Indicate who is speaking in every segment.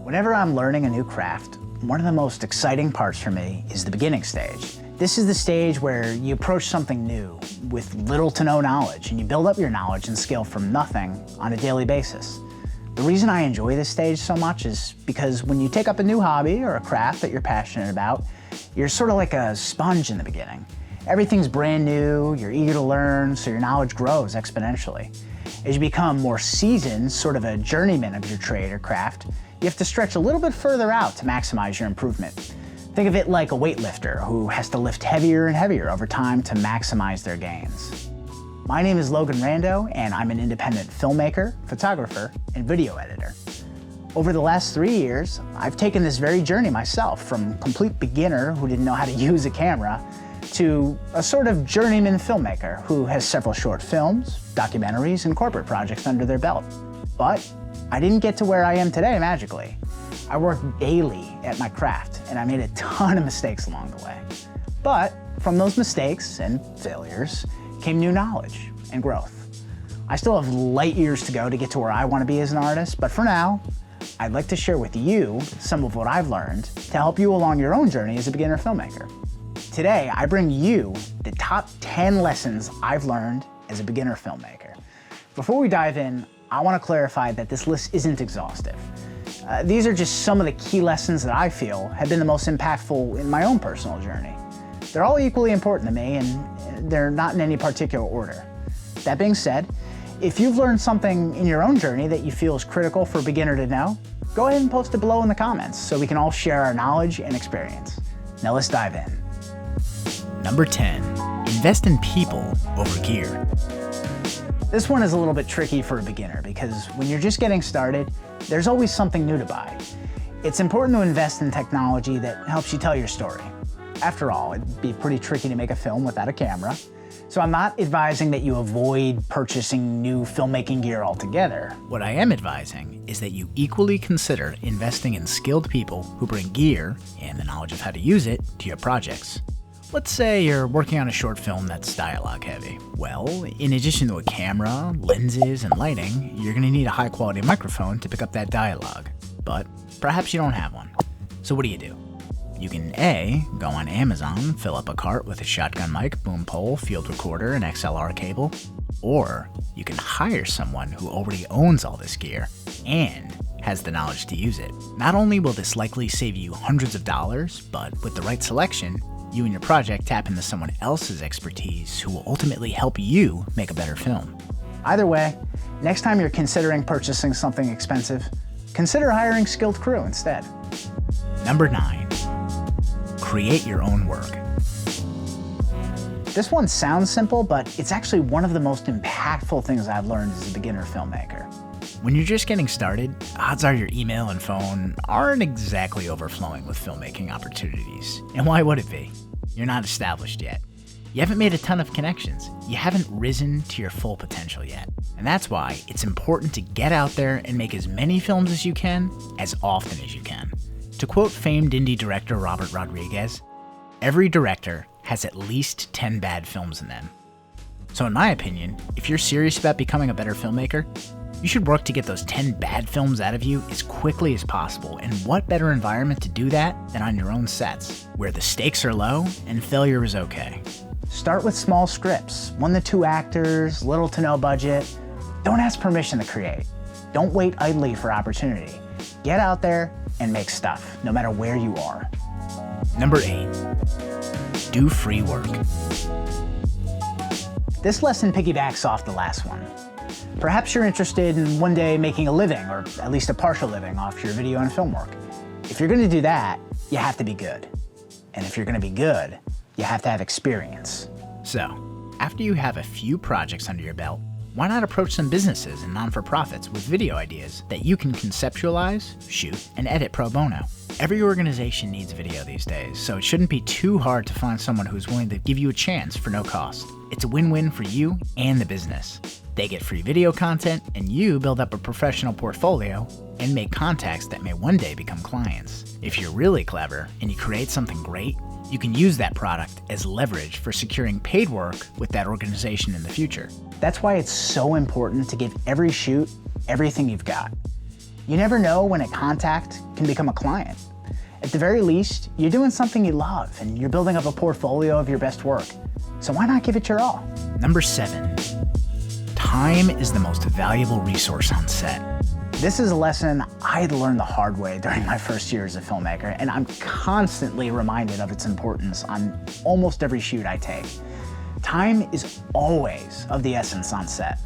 Speaker 1: Whenever I'm learning a new craft, one of the most exciting parts for me is the beginning stage. This is the stage where you approach something new with little to no knowledge, and you build up your knowledge and skill from nothing on a daily basis. The reason I enjoy this stage so much is because when you take up a new hobby or a craft that you're passionate about, you're sort of like a sponge in the beginning. Everything's brand new, you're eager to learn, so your knowledge grows exponentially. As you become more seasoned, sort of a journeyman of your trade or craft, you have to stretch a little bit further out to maximize your improvement. Think of it like a weightlifter who has to lift heavier and heavier over time to maximize their gains. My name is Logan Rando, and I'm an independent filmmaker, photographer, and video editor. Over the last 3 years, I've taken this very journey myself, from complete beginner who didn't know how to use a camera to a sort of journeyman filmmaker who has several short films, documentaries, and corporate projects under their belt. But I didn't get to where I am today magically. I worked daily at my craft, and I made a ton of mistakes along the way. But from those mistakes and failures came new knowledge and growth. I still have light years to go to get to where I want to be as an artist, but for now, I'd like to share with you some of what I've learned to help you along your own journey as a beginner filmmaker. Today, I bring you the top 10 lessons I've learned as a beginner filmmaker. Before we dive in, I want to clarify that this list isn't exhaustive. These are just some of the key lessons that I feel have been the most impactful in my own personal journey. They're all equally important to me, and they're not in any particular order. That being said, if you've learned something in your own journey that you feel is critical for a beginner to know, go ahead and post it below in the comments so we can all share our knowledge and experience. Now let's dive in.
Speaker 2: Number 10, invest in people over gear.
Speaker 1: This one is a little bit tricky for a beginner because when you're just getting started, there's always something new to buy. It's important to invest in technology that helps you tell your story. After all, it'd be pretty tricky to make a film without a camera, so I'm not advising that you avoid purchasing new filmmaking gear altogether.
Speaker 2: What I am advising is that you equally consider investing in skilled people who bring gear and the knowledge of how to use it to your projects. Let's say you're working on a short film that's dialogue heavy. Well, in addition to a camera, lenses, and lighting, you're going to need a high quality microphone to pick up that dialogue. But perhaps you don't have one. So what do? You can A, go on Amazon, fill up a cart with a shotgun mic, boom pole, field recorder, and XLR cable. Or you can hire someone who already owns all this gear and has the knowledge to use it. Not only will this likely save you hundreds of dollars, but with the right selection, you and your project tap into someone else's expertise who will ultimately help you make a better film.
Speaker 1: Either way, next time you're considering purchasing something expensive, consider hiring skilled crew instead.
Speaker 2: Number 9, create your own work.
Speaker 1: This one sounds simple, but it's actually one of the most impactful things I've learned as a beginner filmmaker.
Speaker 2: When you're just getting started, odds are your email and phone aren't exactly overflowing with filmmaking opportunities. And why would it be? You're not established yet. You haven't made a ton of connections. You haven't risen to your full potential yet. And that's why it's important to get out there and make as many films as you can, as often as you can. To quote famed indie director Robert Rodriguez, every director has at least 10 bad films in them. So in my opinion, if you're serious about becoming a better filmmaker, you should work to get those 10 bad films out of you as quickly as possible, and what better environment to do that than on your own sets, where the stakes are low and failure is okay.
Speaker 1: Start with small scripts, 1 to 2 actors, little to no budget. Don't ask permission to create. Don't wait idly for opportunity. Get out there and make stuff, no matter where you are.
Speaker 2: Number 8, do free work.
Speaker 1: This lesson piggybacks off the last one. Perhaps you're interested in one day making a living, or at least a partial living, off your video and film work. If you're going to do that, you have to be good. And if you're going to be good, you have to have experience.
Speaker 2: So, after you have a few projects under your belt, why not approach some businesses and non-for-profits with video ideas that you can conceptualize, shoot, and edit pro bono? Every organization needs video these days, so it shouldn't be too hard to find someone who's willing to give you a chance for no cost. It's a win-win for you and the business. They get free video content, and you build up a professional portfolio and make contacts that may one day become clients. If you're really clever and you create something great, you can use that product as leverage for securing paid work with that organization in the future.
Speaker 1: That's why it's so important to give every shoot everything you've got. You never know when a contact can become a client. At the very least, you're doing something you love and you're building up a portfolio of your best work. So why not give it your all?
Speaker 2: Number 7, time is the most valuable resource on set.
Speaker 1: This is a lesson I had to learn the hard way during my first year as a filmmaker, and I'm constantly reminded of its importance on almost every shoot I take. Time is always of the essence on set.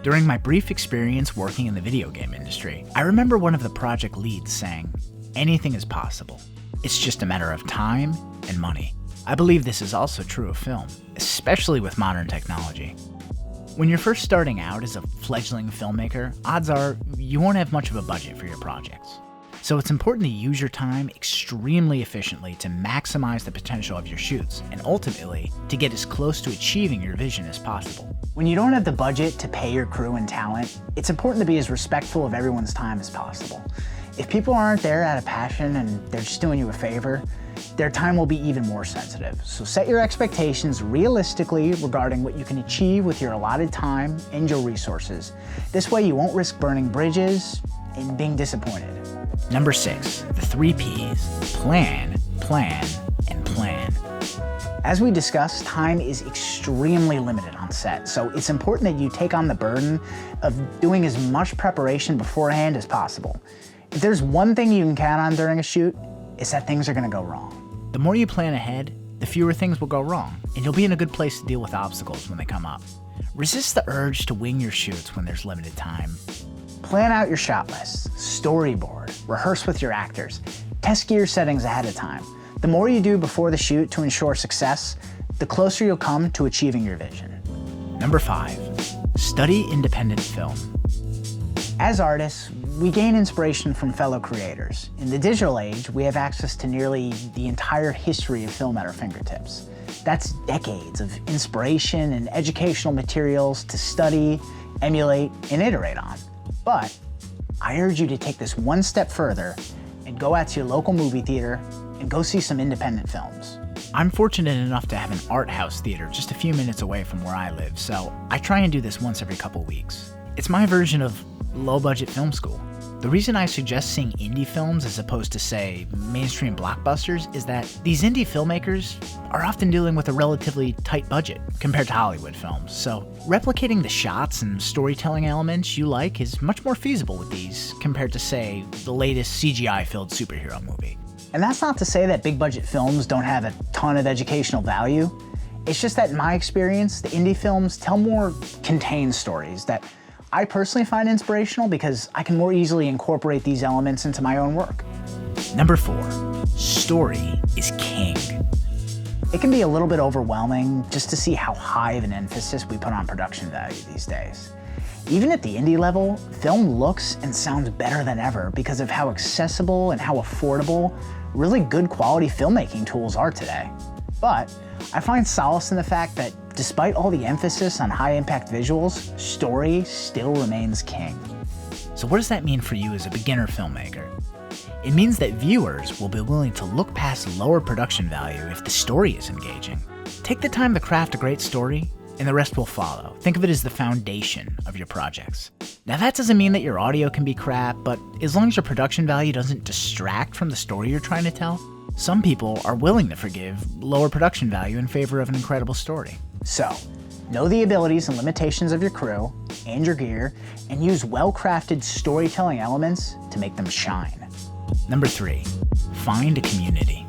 Speaker 2: During my brief experience working in the video game industry, I remember one of the project leads saying, "Anything is possible. It's just a matter of time and money." I believe this is also true of film, especially with modern technology. When you're first starting out as a fledgling filmmaker, odds are you won't have much of a budget for your projects. So it's important to use your time extremely efficiently to maximize the potential of your shoots and ultimately to get as close to achieving your vision as possible.
Speaker 1: When you don't have the budget to pay your crew and talent, it's important to be as respectful of everyone's time as possible. If people aren't there out of passion and they're just doing you a favor, their time will be even more sensitive. So set your expectations realistically regarding what you can achieve with your allotted time and your resources. This way you won't risk burning bridges and being disappointed.
Speaker 2: Number 6, the 3 Ps: plan, plan, and plan.
Speaker 1: As we discussed, time is extremely limited on set, so it's important that you take on the burden of doing as much preparation beforehand as possible. If there's one thing you can count on during a shoot, it's that things are gonna go wrong.
Speaker 2: The more you plan ahead, the fewer things will go wrong, and you'll be in a good place to deal with obstacles when they come up. Resist the urge to wing your shoots when there's limited time.
Speaker 1: Plan out your shot lists, storyboard, rehearse with your actors, test gear settings ahead of time. The more you do before the shoot to ensure success, the closer you'll come to achieving your vision.
Speaker 2: Number 5, study independent film.
Speaker 1: As artists, we gain inspiration from fellow creators. In the digital age, we have access to nearly the entire history of film at our fingertips. That's decades of inspiration and educational materials to study, emulate, and iterate on. But I urge you to take this one step further and go out to your local movie theater and go see some independent films.
Speaker 2: I'm fortunate enough to have an art house theater just a few minutes away from where I live, so I try and do this once every couple weeks. It's my version of low-budget film school. The reason I suggest seeing indie films as opposed to, say, mainstream blockbusters is that these indie filmmakers are often dealing with a relatively tight budget compared to Hollywood films, so replicating the shots and storytelling elements you like is much more feasible with these compared to, say, the latest CGI-filled superhero movie.
Speaker 1: And that's not to say that big budget films don't have a ton of educational value. It's just that in my experience, the indie films tell more contained stories that I personally find inspirational because I can more easily incorporate these elements into my own work.
Speaker 2: Number 4, story is king.
Speaker 1: It can be a little bit overwhelming just to see how high of an emphasis we put on production value these days. Even at the indie level, film looks and sounds better than ever because of how accessible and how affordable really good quality filmmaking tools are today. But I find solace in the fact that despite all the emphasis on high-impact visuals, story still remains king.
Speaker 2: So what does that mean for you as a beginner filmmaker? It means that viewers will be willing to look past lower production value if the story is engaging. Take the time to craft a great story, and the rest will follow. Think of it as the foundation of your projects. Now that doesn't mean that your audio can be crap, but as long as your production value doesn't distract from the story you're trying to tell, some people are willing to forgive lower production value in favor of an incredible story.
Speaker 1: So, know the abilities and limitations of your crew and your gear, and use well-crafted storytelling elements to make them shine.
Speaker 2: Number 3, find a community.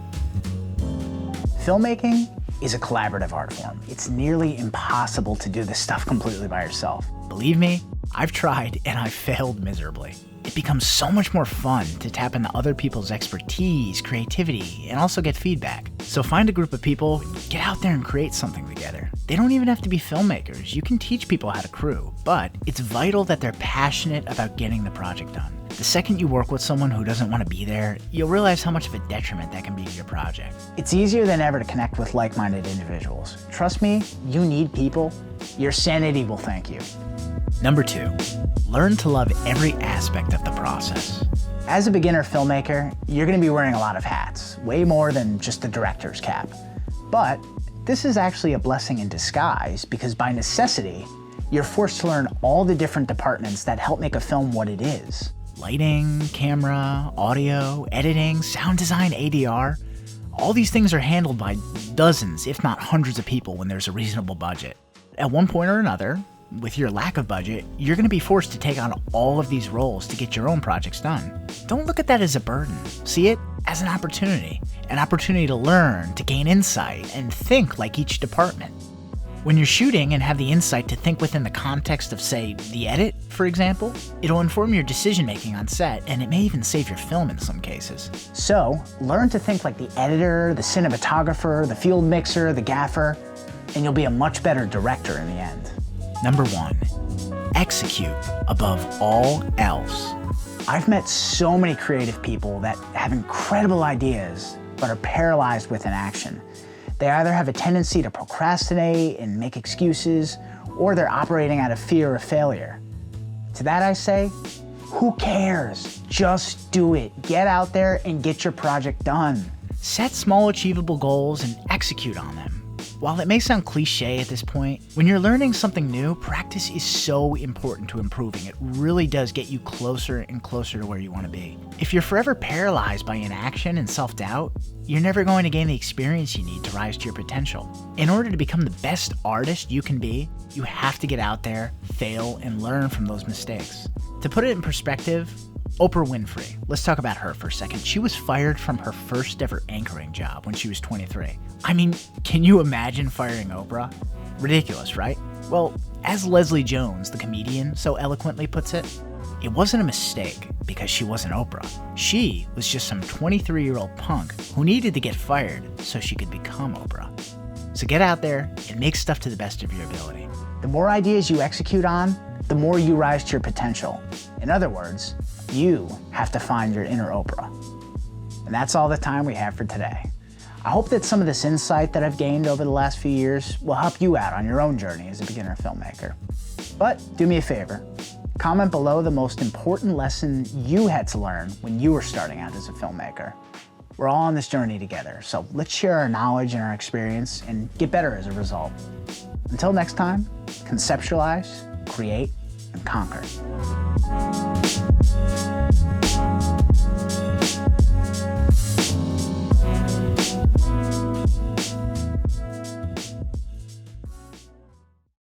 Speaker 1: Filmmaking is a collaborative art form. It's nearly impossible to do this stuff completely by yourself.
Speaker 2: Believe me, I've tried and I've failed miserably. It becomes so much more fun to tap into other people's expertise, creativity, and also get feedback. So find a group of people, get out there and create something together. They don't even have to be filmmakers. You can teach people how to crew, but it's vital that they're passionate about getting the project done. The second you work with someone who doesn't want to be there, you'll realize how much of a detriment that can be to your project.
Speaker 1: It's easier than ever to connect with like-minded individuals. Trust me, you need people. Your sanity will thank you.
Speaker 2: Number 2, learn to love every aspect of the process.
Speaker 1: As a beginner filmmaker, you're going to be wearing a lot of hats, way more than just the director's cap. But this is actually a blessing in disguise because by necessity, you're forced to learn all the different departments that help make a film what it is.
Speaker 2: Lighting, camera, audio, editing, sound design, ADR. All these things are handled by dozens, if not hundreds of people when there's a reasonable budget. At one point or another, with your lack of budget, you're going to be forced to take on all of these roles to get your own projects done. Don't look at that as a burden. See it as an opportunity to learn, to gain insight, and think like each department. When you're shooting and have the insight to think within the context of, say, the edit, for example, it'll inform your decision-making on set, and it may even save your film in some cases.
Speaker 1: So, learn to think like the editor, the cinematographer, the field mixer, the gaffer, and you'll be a much better director in the end.
Speaker 2: Number 1, execute above all else.
Speaker 1: I've met so many creative people that have incredible ideas, but are paralyzed with inaction. They either have a tendency to procrastinate and make excuses, or they're operating out of fear of failure. To that I say, who cares? Just do it. Get out there and get your project done.
Speaker 2: Set small achievable goals and execute on them. While it may sound cliche at this point, when you're learning something new, practice is so important to improving. It really does get you closer and closer to where you want to be. If you're forever paralyzed by inaction and self-doubt, you're never going to gain the experience you need to rise to your potential. In order to become the best artist you can be, you have to get out there, fail, and learn from those mistakes. To put it in perspective, Oprah Winfrey. Let's talk about her for a second. She was fired from her first ever anchoring job when she was 23. I mean, can you imagine firing Oprah? Ridiculous, right? Well, as Leslie Jones, the comedian, so eloquently puts it, it wasn't a mistake because she wasn't Oprah. She was just some 23-year-old punk who needed to get fired so she could become Oprah. So get out there and make stuff to the best of your ability.
Speaker 1: The more ideas you execute on, the more you rise to your potential. In other words, you have to find your inner Oprah. And that's all the time we have for today. I hope that some of this insight that I've gained over the last few years will help you out on your own journey as a beginner filmmaker. But do me a favor, comment below the most important lesson you had to learn when you were starting out as a filmmaker. We're all on this journey together, so let's share our knowledge and our experience and get better as a result. Until next time, conceptualize, create, and conquer.